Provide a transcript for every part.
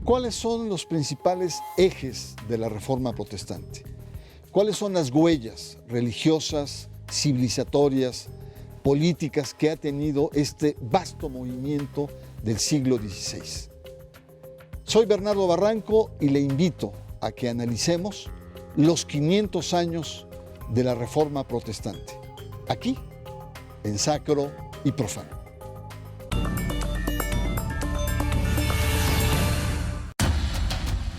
¿Cuáles son los principales ejes de la Reforma Protestante? ¿Cuáles son las huellas religiosas, civilizatorias, políticas que ha tenido este vasto movimiento del siglo XVI? Soy Bernardo Barranco y le invito a que analicemos los 500 años de la Reforma Protestante, aquí, en Sacro y Profano.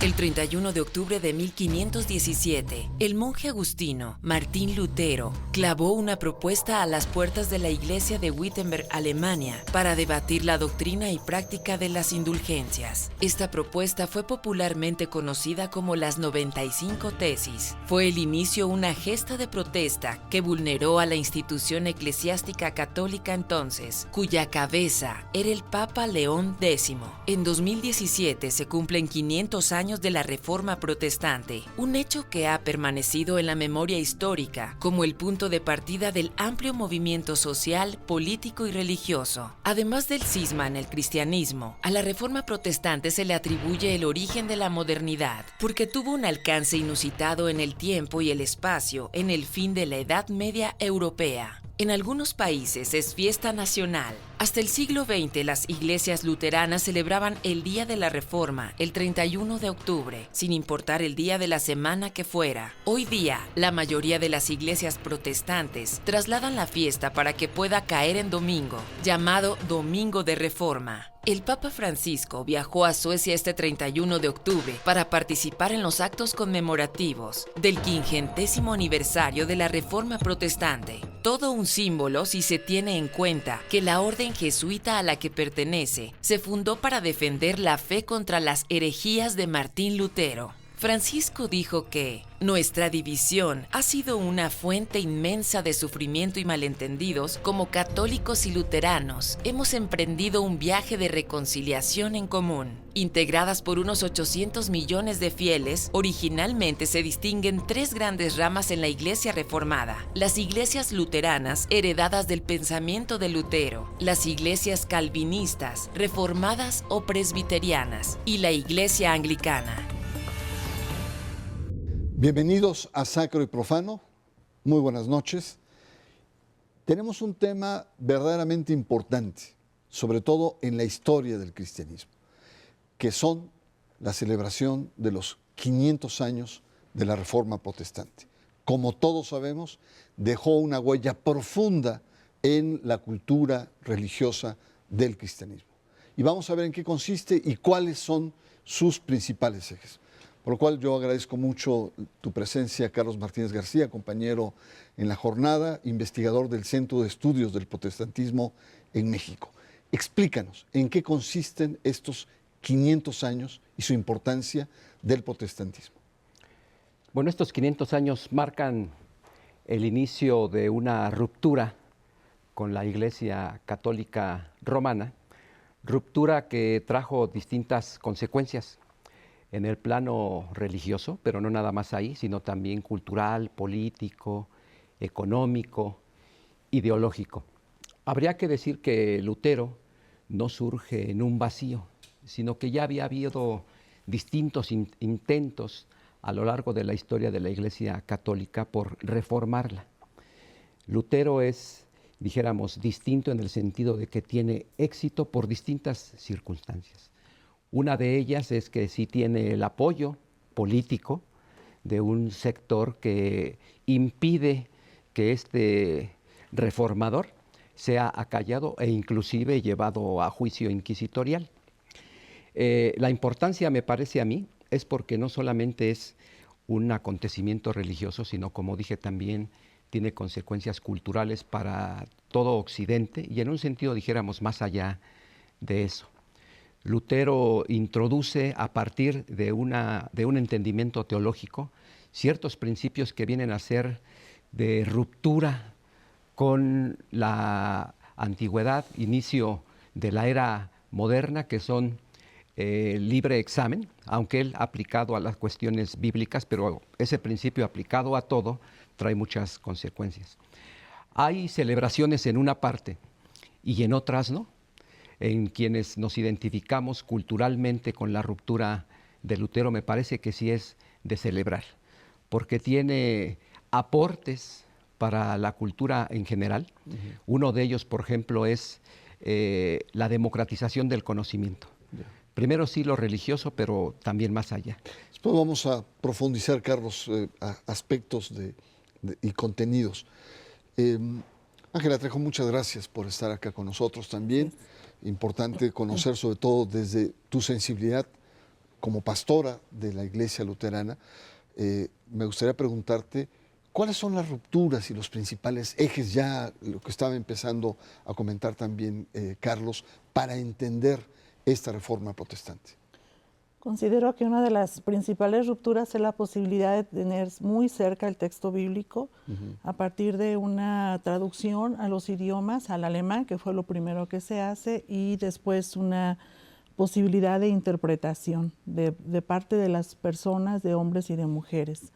El 31 de octubre de 1517, el monje agustino Martín Lutero clavó una propuesta a las puertas de la iglesia de Wittenberg, Alemania, para debatir la doctrina y práctica de las indulgencias. Esta propuesta fue popularmente conocida como las 95 tesis. Fue el inicio una gesta de protesta que vulneró a la institución eclesiástica católica entonces, cuya cabeza era el Papa León X. En 2017 se cumplen 500 años de la Reforma Protestante, un hecho que ha permanecido en la memoria histórica como el punto de partida del amplio movimiento social, político y religioso. Además del cisma en el cristianismo, a la Reforma Protestante se le atribuye el origen de la modernidad, porque tuvo un alcance inusitado en el tiempo y el espacio en el fin de la Edad Media europea. En algunos países es fiesta nacional. Hasta el siglo XX las iglesias luteranas celebraban el Día de la Reforma, el 31 de octubre, sin importar el día de la semana que fuera. Hoy día, la mayoría de las iglesias protestantes trasladan la fiesta para que pueda caer en domingo, llamado Domingo de Reforma. El Papa Francisco viajó a Suecia este 31 de octubre para participar en los actos conmemorativos del 50º aniversario de la Reforma Protestante. Todo un símbolo si se tiene en cuenta que la orden jesuita a la que pertenece se fundó para defender la fe contra las herejías de Martín Lutero. Francisco dijo que nuestra división ha sido una fuente inmensa de sufrimiento y malentendidos. Como católicos y luteranos, hemos emprendido un viaje de reconciliación en común. Integradas por unos 800 millones de fieles, originalmente se distinguen tres grandes ramas en la Iglesia Reformada: las iglesias luteranas, heredadas del pensamiento de Lutero, las iglesias calvinistas, reformadas o presbiterianas, y la Iglesia anglicana. Bienvenidos a Sacro y Profano, muy buenas noches. Tenemos un tema verdaderamente importante, sobre todo en la historia del cristianismo, que son la celebración de los 500 años de la Reforma Protestante. Como todos sabemos, dejó una huella profunda en la cultura religiosa del cristianismo. Y vamos a ver en qué consiste y cuáles son sus principales ejes. Por lo cual yo agradezco mucho tu presencia, Carlos Martínez García, compañero en la jornada, investigador del Centro de Estudios del Protestantismo en México. Explícanos en qué consisten estos 500 años y su importancia del protestantismo. Bueno, estos 500 años marcan el inicio de una ruptura con la Iglesia Católica Romana, ruptura que trajo distintas consecuencias en el plano religioso, pero no nada más ahí, sino también cultural, político, económico, ideológico. Habría que decir que Lutero no surge en un vacío, sino que ya había habido distintos intentos a lo largo de la historia de la Iglesia Católica por reformarla. Lutero es, dijéramos, distinto en el sentido de que tiene éxito por distintas circunstancias. Una de ellas es que sí tiene el apoyo político de un sector que impide que este reformador sea acallado e inclusive llevado a juicio inquisitorial. La importancia, me parece a mí, es porque no solamente es un acontecimiento religioso, sino, como dije, también tiene consecuencias culturales para todo Occidente y en un sentido, dijéramos, más allá de eso. Lutero introduce a partir de un entendimiento teológico ciertos principios que vienen a ser de ruptura con la antigüedad, inicio de la era moderna, que son libre examen, aunque él aplicado a las cuestiones bíblicas, pero ese principio aplicado a todo trae muchas consecuencias. Hay celebraciones en una parte y en otras no. en quienes nos identificamos culturalmente con la ruptura de Lutero, me parece que sí es de celebrar, porque tiene aportes para la cultura en general. Uno de ellos, por ejemplo, es la democratización del conocimiento. Primero sí lo religioso, pero también más allá. Después vamos a profundizar, Carlos, aspectos y contenidos. Ángela Trejo, muchas gracias por estar acá con nosotros también. Importante conocer, sobre todo desde tu sensibilidad como pastora de la Iglesia Luterana. Me gustaría preguntarte, ¿cuáles son las rupturas y los principales ejes, ya lo que estaba empezando a comentar también Carlos, para entender esta reforma protestante? Considero que una de las principales rupturas es la posibilidad de tener muy cerca el texto bíblico a partir de una traducción a los idiomas, al alemán, que fue lo primero que se hace, y después una posibilidad de interpretación de parte de las personas, de hombres y de mujeres.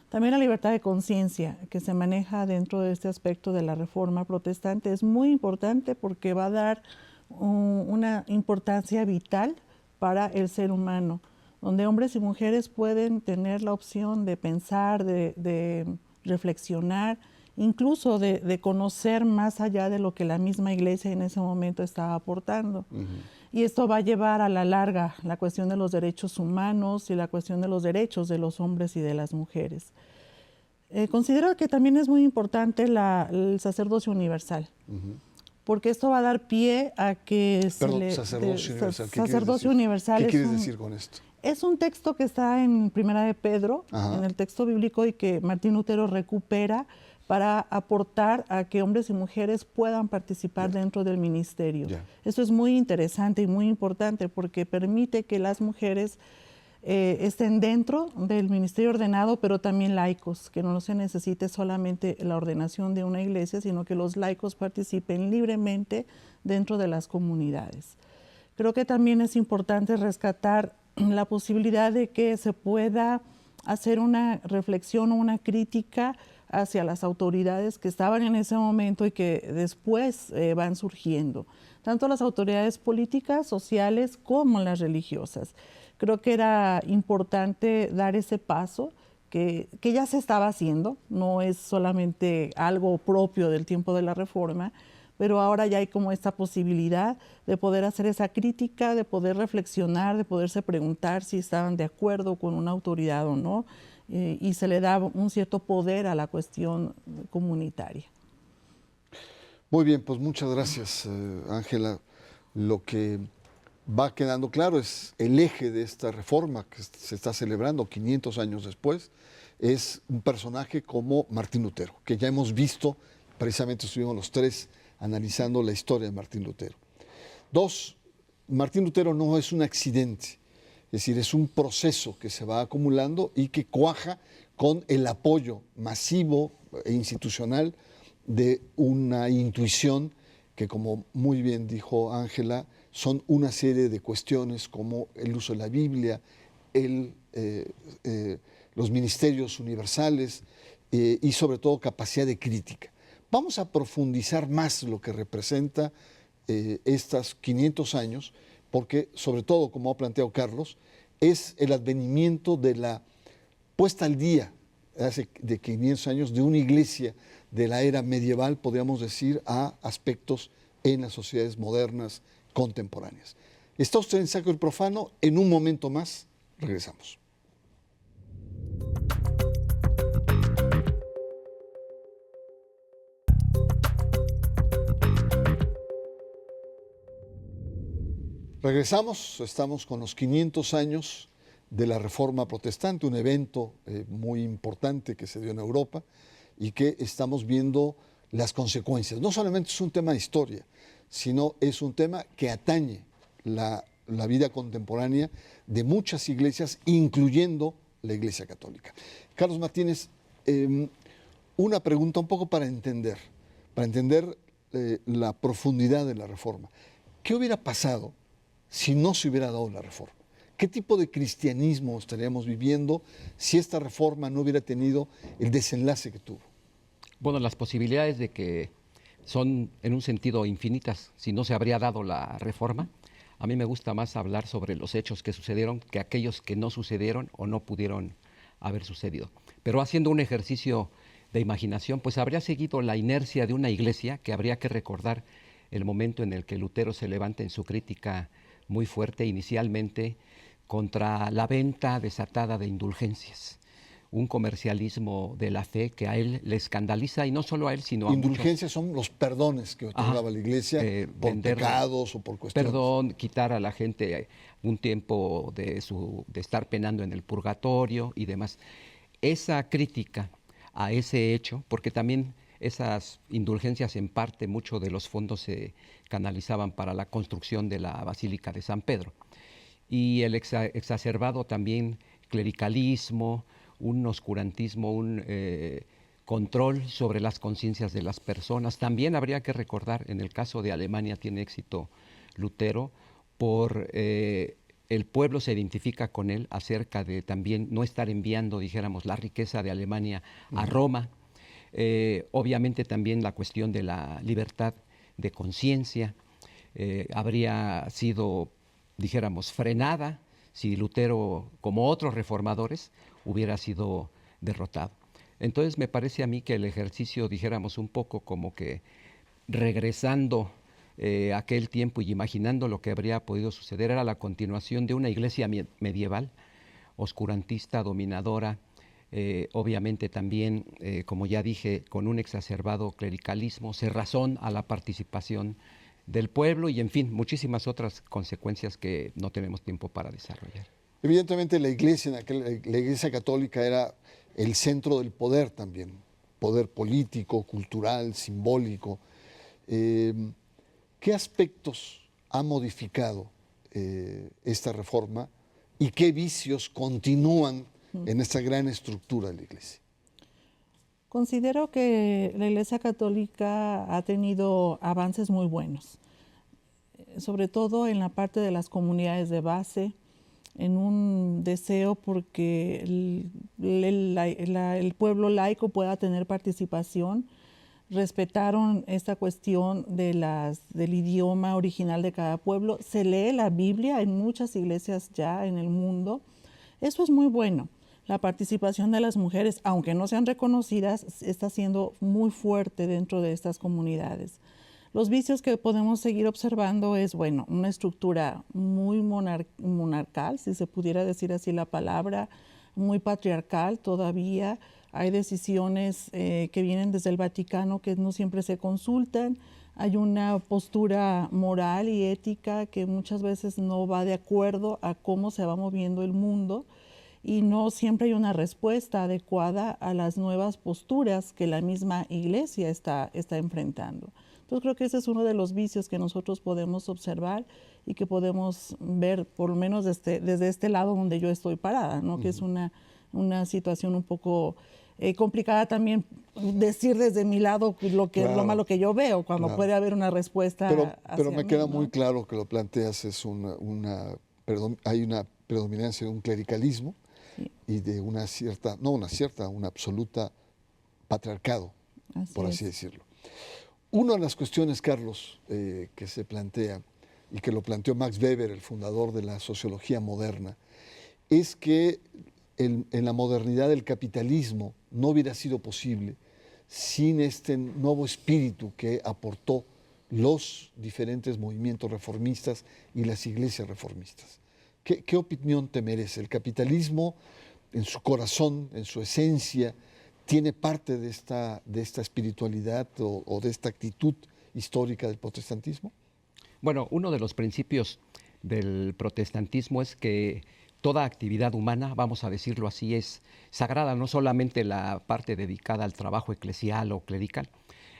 También la libertad de conciencia que se maneja dentro de este aspecto de la reforma protestante es muy importante porque va a dar una importancia vital para el ser humano, donde hombres y mujeres pueden tener la opción de pensar, de reflexionar, incluso de conocer más allá de lo que la misma iglesia en ese momento estaba aportando. Y esto va a llevar a la larga la cuestión de los derechos humanos y la cuestión de los derechos de los hombres y de las mujeres. Considero que también es muy importante el sacerdocio universal. Porque esto va a dar pie a que sacerdocio universal. ¿Qué quieres decir con esto? Es un texto que está en Primera de Pedro, en el texto bíblico, y que Martín Lutero recupera para aportar a que hombres y mujeres puedan participar dentro del ministerio. Esto es muy interesante y muy importante porque permite que las mujeres estén dentro del ministerio ordenado, pero también laicos, que no se necesite solamente la ordenación de una iglesia, sino que los laicos participen libremente dentro de las comunidades. Creo que también es importante rescatar la posibilidad de que se pueda hacer una reflexión o una crítica hacia las autoridades que estaban en ese momento y que después van surgiendo, tanto las autoridades políticas, sociales, como las religiosas. Creo que era importante dar ese paso que ya se estaba haciendo, no es solamente algo propio del tiempo de la Reforma, pero ahora ya hay como esta posibilidad de poder hacer esa crítica, de poder reflexionar, de poderse preguntar si estaban de acuerdo con una autoridad o no, y se le da un cierto poder a la cuestión comunitaria. Muy bien, pues muchas gracias, Ángela. Lo que va quedando claro es el eje de esta reforma que se está celebrando 500 años después, es un personaje como Martín Lutero, que ya hemos visto, precisamente estuvimos los tres analizando la historia de Martín Lutero. Dos, Martín Lutero no es un accidente, es decir, es un proceso que se va acumulando y que cuaja con el apoyo masivo e institucional de una intuición que, como muy bien dijo Ángela, son una serie de cuestiones como el uso de la Biblia, los ministerios universales y sobre todo capacidad de crítica. Vamos a profundizar más lo que representa estos 500 años, porque sobre todo, como ha planteado Carlos, es el advenimiento de la puesta al día hace de 500 años de una iglesia de la era medieval, podríamos decir, a aspectos en las sociedades modernas contemporáneas. Está usted en Sacro y Profano. En un momento más regresamos. Regresamos, estamos con los 500 años de la Reforma Protestante, un evento muy importante que se dio en Europa y que estamos viendo las consecuencias. No solamente es un tema de historia, sino es un tema que atañe la vida contemporánea de muchas iglesias, incluyendo la Iglesia Católica. Carlos Martínez, una pregunta un poco para entender la profundidad de la Reforma. ¿Qué hubiera pasado si no se hubiera dado la Reforma? ¿Qué tipo de cristianismo estaríamos viviendo si esta reforma no hubiera tenido el desenlace que tuvo? Bueno, las posibilidades de que son en un sentido infinitas. Si no se habría dado la reforma, a mí me gusta más hablar sobre los hechos que sucedieron que aquellos que no sucedieron o no pudieron haber sucedido. Pero haciendo un ejercicio de imaginación, pues habría seguido la inercia de una iglesia que habría que recordar el momento en el que Lutero se levanta en su crítica muy fuerte inicialmente contra la venta desatada de indulgencias, un comercialismo de la fe que a él le escandaliza, y no solo a él, sino a muchos. Indulgencias son los perdones que otorgaba la iglesia por pecados o por cuestiones. Perdón, quitar a la gente un tiempo de estar penando en el purgatorio y demás. Esa crítica a ese hecho, porque también esas indulgencias en parte, muchos de los fondos se canalizaban para la construcción de la Basílica de San Pedro. Y el exacerbado también clericalismo, un oscurantismo, un control sobre las conciencias de las personas. También habría que recordar, en el caso de Alemania tiene éxito Lutero, por el pueblo se identifica con él acerca de también no estar enviando, dijéramos, la riqueza de Alemania a Roma. Obviamente también la cuestión de la libertad de conciencia habría sido, dijéramos, frenada si Lutero, como otros reformadores, hubiera sido derrotado. Entonces me parece a mí que el ejercicio, dijéramos, un poco como que regresando a aquel tiempo y imaginando lo que habría podido suceder, era la continuación de una iglesia medieval, oscurantista, dominadora, obviamente también, como ya dije, con un exacerbado clericalismo, cerrazón a la participación del pueblo y, en fin, muchísimas otras consecuencias que no tenemos tiempo para desarrollar. Evidentemente la iglesia, la iglesia católica era el centro del poder también, poder político, cultural, simbólico. ¿Qué aspectos ha modificado esta reforma y qué vicios continúan en esta gran estructura de la iglesia? Considero que la Iglesia Católica ha tenido avances muy buenos, sobre todo en la parte de las comunidades de base, en un deseo porque el pueblo laico pueda tener participación. Respetaron esta cuestión del idioma original de cada pueblo. Se lee la Biblia en muchas iglesias ya en el mundo. Eso es muy bueno. La participación de las mujeres, aunque no sean reconocidas, está siendo muy fuerte dentro de estas comunidades. Los vicios que podemos seguir observando es, bueno, una estructura muy monarcal, si se pudiera decir así la palabra, muy patriarcal todavía. Hay decisiones que vienen desde el Vaticano que no siempre se consultan. Hay una postura moral y ética que muchas veces no va de acuerdo a cómo se va moviendo el mundo, y no siempre hay una respuesta adecuada a las nuevas posturas que la misma iglesia está enfrentando. Entonces creo que ese es uno de los vicios que nosotros podemos observar y que podemos ver, por lo menos desde este lado donde yo estoy parada, ¿no? Que es una situación un poco complicada también decir desde mi lado lo malo que yo veo, cuando puede haber una respuesta. Pero me queda ¿no? muy claro que lo planteas, hay una predominancia de un clericalismo, sí, y de un absoluta patriarcado, por así decirlo. Una de las cuestiones, Carlos, que se plantea, y que lo planteó Max Weber, el fundador de la sociología moderna, es que en la modernidad el capitalismo no hubiera sido posible sin este nuevo espíritu que aportó los diferentes movimientos reformistas y las iglesias reformistas. ¿Qué opinión te merece? ¿El capitalismo en su corazón, en su esencia, tiene parte de esta espiritualidad o de esta actitud histórica del protestantismo? Bueno, uno de los principios del protestantismo es que toda actividad humana, vamos a decirlo así, es sagrada, no solamente la parte dedicada al trabajo eclesial o clerical.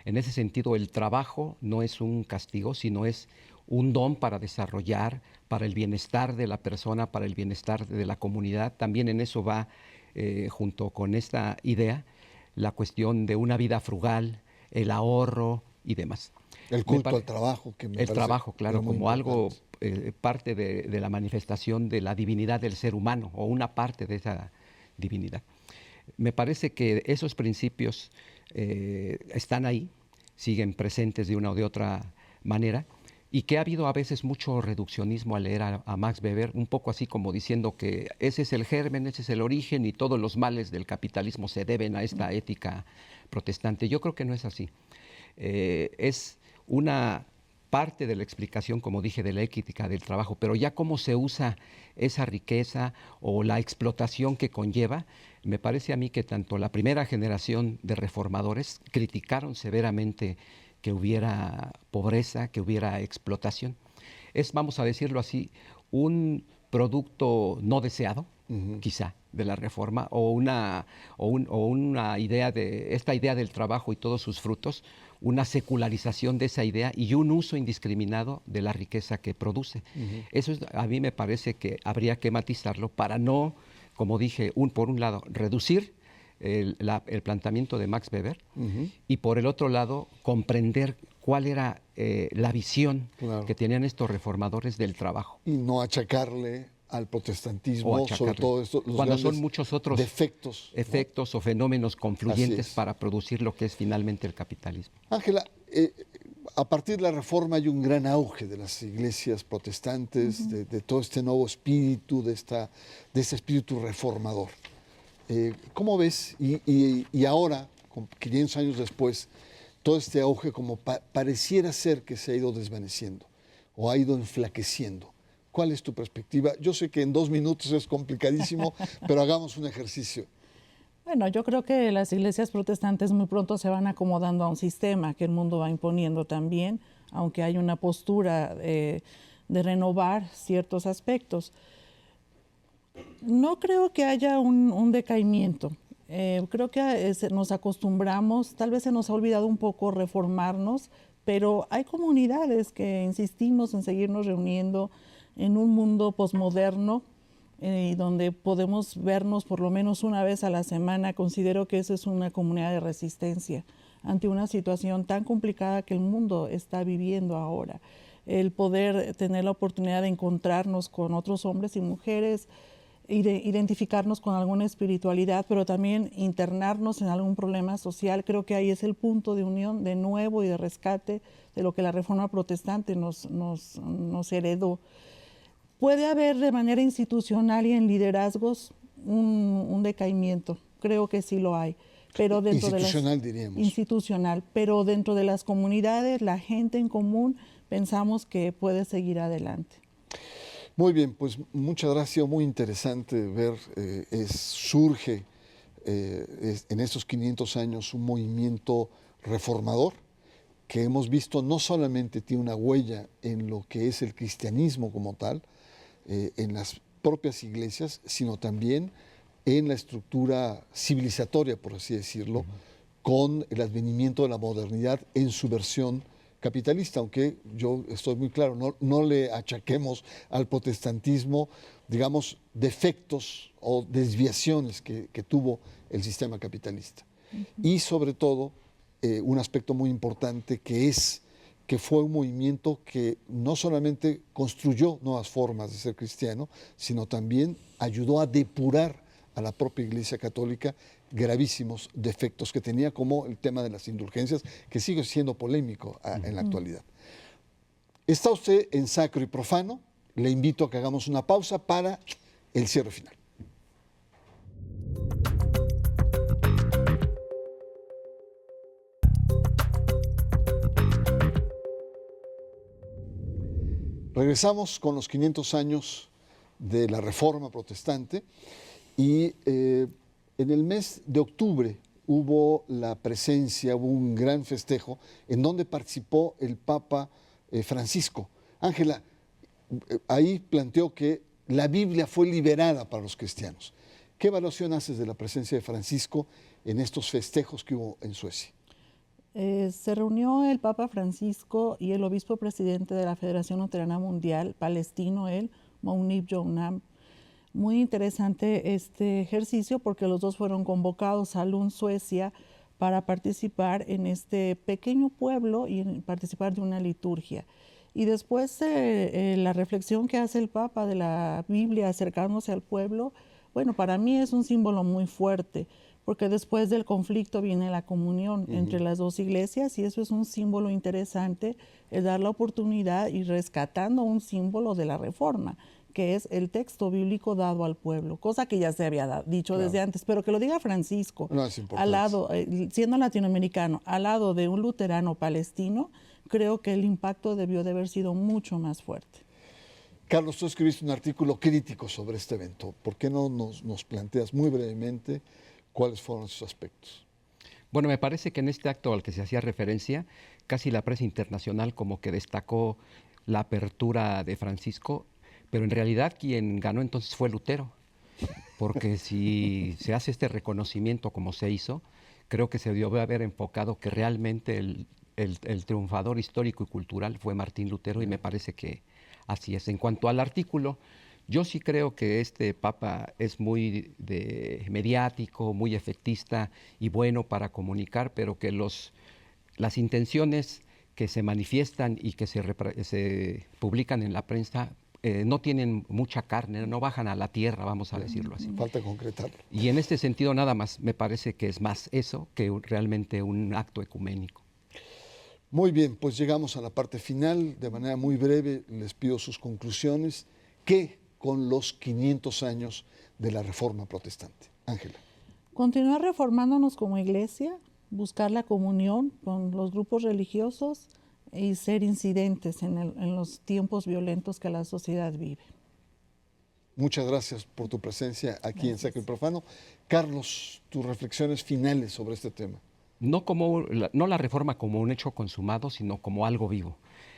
En ese sentido, el trabajo no es un castigo, sino es un don para desarrollar, para el bienestar de la persona, para el bienestar de la comunidad. También en eso va, junto con esta idea, la cuestión de una vida frugal, el ahorro y demás. El culto al trabajo. El trabajo, claro, como algo, parte de la manifestación de la divinidad del ser humano, o una parte de esa divinidad. Me parece que esos principios están ahí, siguen presentes de una o de otra manera, y que ha habido a veces mucho reduccionismo al leer a Max Weber, un poco así como diciendo que ese es el germen, ese es el origen y todos los males del capitalismo se deben a esta ética protestante. Yo creo que no es así. Es una parte de la explicación, como dije, de la ética del trabajo, pero ya cómo se usa esa riqueza o la explotación que conlleva, me parece a mí que tanto la primera generación de reformadores criticaron severamente que hubiera pobreza, que hubiera explotación. Es, vamos a decirlo así, un producto no deseado, quizá, de la reforma, o una idea de esta idea del trabajo y todos sus frutos, una secularización de esa idea y un uso indiscriminado de la riqueza que produce. Eso a mí me parece que habría que matizarlo para no, como dije, por un lado, reducir el planteamiento de Max Weber y por el otro lado comprender cuál era la visión que tenían estos reformadores del trabajo. Y no achacarle al protestantismo sobre todo esto, los cuando son muchos otros defectos, efectos, ¿no? O fenómenos confluyentes para producir lo que es finalmente el capitalismo. Ángela, a partir de la Reforma hay un gran auge de las iglesias protestantes, de todo este nuevo espíritu, de este espíritu reformador. ¿Cómo ves? Y ahora, 500 años después, todo este auge como pareciera ser que se ha ido desvaneciendo o ha ido enflaqueciendo. ¿Cuál es tu perspectiva? Yo sé que en 2 minutos es complicadísimo, pero hagamos un ejercicio. Bueno, yo creo que las iglesias protestantes muy pronto se van acomodando a un sistema que el mundo va imponiendo también, aunque hay una postura de renovar ciertos aspectos. No creo que haya un decaimiento. Creo que nos acostumbramos, tal vez se nos ha olvidado un poco reformarnos, pero hay comunidades que insistimos en seguirnos reuniendo en un mundo posmoderno, donde podemos vernos por lo menos una vez a la semana. Considero que eso es una comunidad de resistencia ante una situación tan complicada que el mundo está viviendo ahora. El poder tener la oportunidad de encontrarnos con otros hombres y mujeres, identificarnos con alguna espiritualidad, pero también internarnos en algún problema social. Creo que ahí es el punto de unión de nuevo y de rescate de lo que la Reforma Protestante nos heredó. Puede haber de manera institucional y en liderazgos un decaimiento, creo que sí lo hay. Pero dentro institucional, diríamos. Institucional, pero dentro de las comunidades, la gente en común, pensamos que puede seguir adelante. Muy bien, pues muchas gracias, muy interesante ver, surge en estos 500 años un movimiento reformador que hemos visto no solamente tiene una huella en lo que es el cristianismo como tal, en las propias iglesias, sino también en la estructura civilizatoria, por así decirlo, con el advenimiento de la modernidad en su versión capitalista, aunque yo estoy muy claro, no le achaquemos al protestantismo, digamos, defectos o desviaciones que tuvo el sistema capitalista. Y sobre todo, un aspecto muy importante que fue un movimiento que no solamente construyó nuevas formas de ser cristiano, sino también ayudó a depurar a la propia Iglesia Católica gravísimos defectos que tenía, como el tema de las indulgencias, que sigue siendo polémico en la actualidad. Está usted en Sacro y Profano. Le invito a que hagamos una pausa para el cierre final. Regresamos con los 500 años de la Reforma Protestante y en el mes de octubre hubo un gran festejo en donde participó el Papa Francisco. Ángela, ahí planteó que la Biblia fue liberada para los cristianos. ¿Qué evaluación haces de la presencia de Francisco en estos festejos que hubo en Suecia? Se reunió el Papa Francisco y el obispo presidente de la Federación Luterana Mundial, palestino él, Mounib Jounam. Muy interesante este ejercicio porque los dos fueron convocados a Lund, Suecia, para participar en este pequeño pueblo y participar de una liturgia. Y después la reflexión que hace el Papa de la Biblia acercándose al pueblo, bueno, para mí es un símbolo muy fuerte, porque después del conflicto viene la comunión entre las dos iglesias, y eso es un símbolo interesante, es dar la oportunidad y rescatando un símbolo de la Reforma, que es el texto bíblico dado al pueblo, cosa que ya se había dicho desde antes, pero que lo diga Francisco, al lado, siendo latinoamericano, al lado de un luterano palestino, creo que el impacto debió de haber sido mucho más fuerte. Carlos, tú escribiste un artículo crítico sobre este evento. ¿Por qué no nos planteas muy brevemente cuáles fueron esos aspectos? Bueno, me parece que en este acto al que se hacía referencia, casi la prensa internacional como que destacó la apertura de Francisco, pero en realidad quien ganó entonces fue Lutero, porque si se hace este reconocimiento como se hizo, creo que se debió haber enfocado que realmente el triunfador histórico y cultural fue Martín Lutero, y me parece que así es. En cuanto al artículo, yo sí creo que este Papa es muy mediático, muy efectista y bueno para comunicar, pero que las intenciones que se manifiestan y que se publican en la prensa no tienen mucha carne, no bajan a la tierra, vamos a decirlo así. Falta concretarlo. Y en este sentido nada más me parece que es más eso que realmente un acto ecuménico. Muy bien, pues llegamos a la parte final. De manera muy breve les pido sus conclusiones. ¿Qué con los 500 años de la Reforma Protestante? Ángela. Continuar reformándonos como iglesia, buscar la comunión con los grupos religiosos y ser incidentes en los tiempos violentos que la sociedad vive. Muchas gracias por tu presencia aquí en Sacro y Profano. Carlos, tus reflexiones finales sobre este tema. No la reforma como un hecho consumado, sino como algo vivo.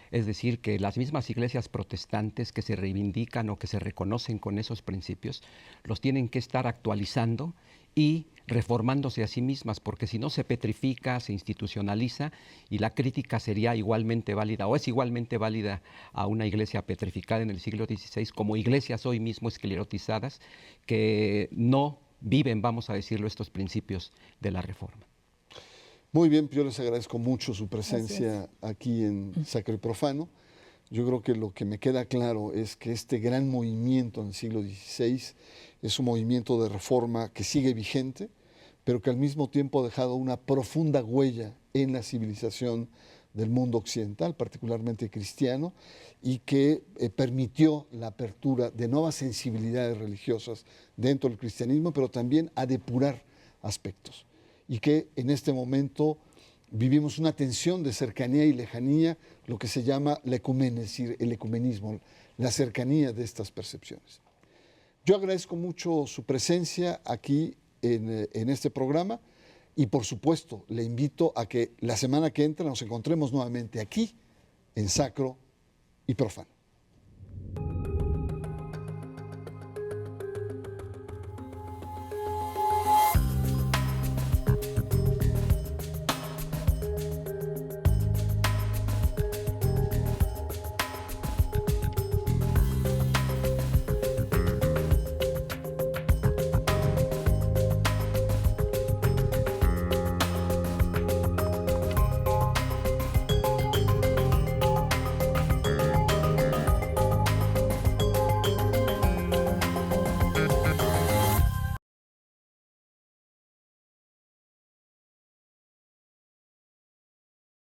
Es decir, que las mismas iglesias protestantes que se reivindican o que se reconocen con esos principios, los tienen que estar actualizando y reformándose a sí mismas, porque si no se petrifica, se institucionaliza, y la crítica sería igualmente válida o es igualmente válida a una iglesia petrificada en el siglo XVI como iglesias hoy mismo esclerotizadas que no viven, vamos a decirlo, estos principios de la Reforma. Muy bien, yo les agradezco mucho su presencia aquí en Sacro y Profano. Yo creo que lo que me queda claro es que este gran movimiento en el siglo XVI es un movimiento de reforma que sigue vigente, pero que al mismo tiempo ha dejado una profunda huella en la civilización del mundo occidental, particularmente cristiano, y que permitió la apertura de nuevas sensibilidades religiosas dentro del cristianismo, pero también a depurar aspectos. Y que en este momento vivimos una tensión de cercanía y lejanía, lo que se llama la ecumenia, es decir, el ecumenismo, la cercanía de estas percepciones. Yo agradezco mucho su presencia aquí en este programa y, por supuesto, le invito a que la semana que entra nos encontremos nuevamente aquí en Sacro y Profano.